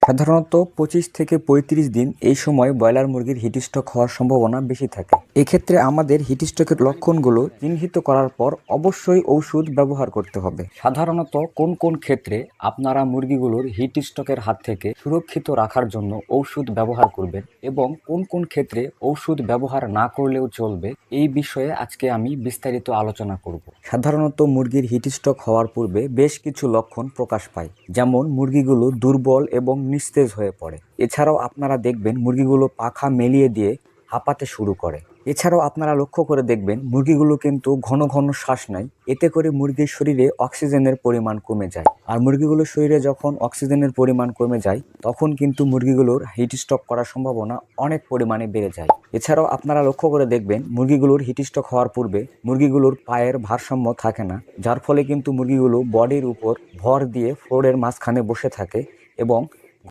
সাধারণত 25 থেকে 35 দিন এই সময় ব্রয়লার মুরগির হিট স্ট্রোক হওয়ার সম্ভাবনা বেশি থাকে। এক্ষেত্রে আমাদের হিট স্ট্রোকের লক্ষণগুলো চিহ্নিত করার পর অবশ্যই ঔষধ ব্যবহার করতে হবে। সাধারণত কোন কোন ক্ষেত্রে আপনারা মুরগিগুলোর হিট স্ট্রোকের হাত থেকে সুরক্ষিত রাখার জন্য ঔষধ ব্যবহার করবেন এবং কোন কোন ক্ষেত্রে ঔষধ ব্যবহার না করলেও চলবে, এই বিষয়ে আজকে আমি বিস্তারিত আলোচনা করব। সাধারণত মুরগির হিট স্ট্রোক হওয়ার পূর্বে বেশ কিছু লক্ষণ প্রকাশ পায়, যেমন মুরগিগুলো দুর্বল এবং নিস্তেজ হয়ে পড়ে। এছাড়াও আপনারা দেখবেন মুরগিগুলো পাখা মেলিয়ে দিয়ে হাঁপাতে শুরু করে। এছাড়াও আপনারা লক্ষ্য করে দেখবেন মুরগিগুলো কিন্তু ঘন ঘন শ্বাস নেয়। এতে করে মুরগির শরীরে অক্সিজেনের পরিমাণ কমে যায়। আর মুরগিগুলোর শরীরে যখন অক্সিজেনের পরিমাণ কমে যায় তখন কিন্তু মুরগিগুলোর হিট স্ট্রোক করার সম্ভাবনা অনেক পরিমাণে বেড়ে যায়। এছাড়াও আপনারা লক্ষ্য করে দেখবেন মুরগিগুলোর হিট স্ট্রোক হওয়ার পূর্বে মুরগিগুলোর পায়ের ভারসাম্য থাকে না, যার ফলে কিন্তু মুরগিগুলো বডির উপর ভর দিয়ে ফ্লোরের মাঝখানে বসে থাকে এবং